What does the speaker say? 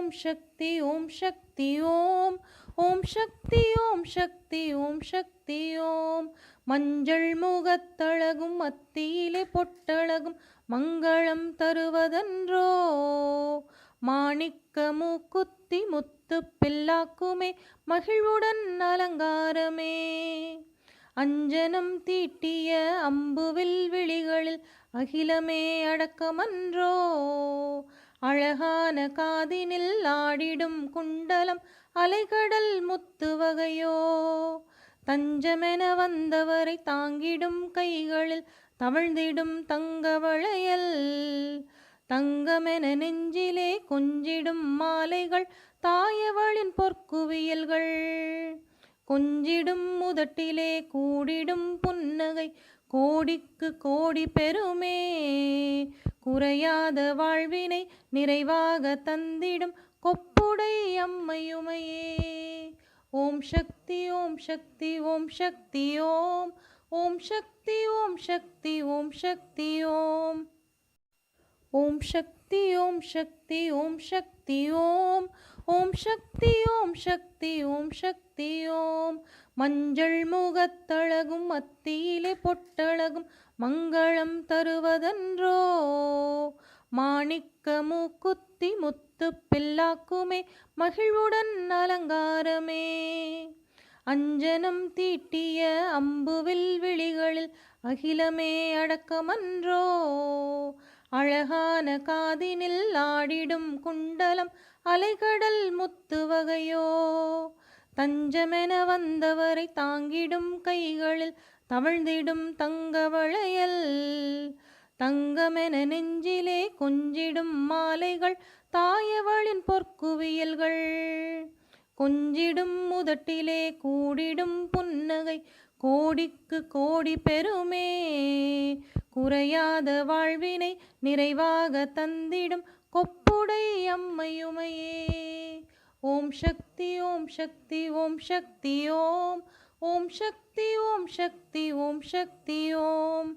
ஓம் சக்தி ஓம் சக்தி ஓம் ஓம் சக்தி ஓம் சக்தி ஓம் சக்தி ஓம். மஞ்சள் முகத்தழகும் மத்தியிலே பொட்டழகும் மங்களம் தருவதன்றோ, மாணிக்க மூக்குத்தி முத்து பில்லாக்குமே மகிழ்வுடன் அலங்காரமே. அஞ்சனம் தீட்டிய அம்புவில் விழிகளில் அகிலமே அடக்கமன்றோ, அழகான காதினில் ஆடிடும் குண்டலம் அலைகடல் முத்து வகையோ. தஞ்சமென வந்தவரை தாங்கிடும் கைகளில் தவழ்ந்திடும் தங்க வளையல், தங்கமென நெஞ்சிலே கொஞ்சிடும் மாலைகள் தாயவளின் பொற்குவியல்கள். கொஞ்சிடும் முதட்டிலே கூடிடும் புன்னகை கோடிக்கு கோடி பெருமே, குறையாத வாழ்வினை நிறைவாக தந்திடும் கொப்புடை அம்மையுமையே. ஓம் சக்தி ஓம் சக்தி ஓம் சக்தி ஓம் ஓம் சக்தி ஓம் சக்தி ஓம் சக்தி ஓம். ஓம் சக்தி ஓம் சக்தி ஓம் சக்தி ஓம் ஓம் சக்தி ஓம் சக்தி ஓம் சக்தி ஓம். மஞ்சள் முகத்தழகும் மத்தியிலே பொட்டழகும் மங்களம் தருவதன்றோ, மாணிக்க மூக்குத்தி முத்து பில்லாக்குமே மகிழ்வுடன் அலங்காரமே. அஞ்சனம் தீட்டிய அம்புவில் விழிகளில் அகிலமே அடக்கமன்றோ, அழகான காதினில் ஆடிடும் குண்டலம் அலைகடல் முத்து வகையோ. தஞ்சமென வந்தவரை தாங்கிடும் கைகளில் தவழ்ந்திடும் தங்க வளையல், தங்கமென நெஞ்சிலே கொஞ்சிடும் மாலைகள் தாயவளின் பொற்குவியல்கள். கொஞ்சிடும் முதட்டிலே கூடிடும் புன்னகை கோடிக்கு கோடி பெருமே, குறையாத வாழ்வினை நிறைவாக தந்திடும் கொப்புடை அம்மையுமையே. ஓம் சக்தி ஓம் சக்தி ஓம் சக்தி ஓம் ஓம் சக்தி ஓம் சக்தி ஓம் சக்தி ஓம்.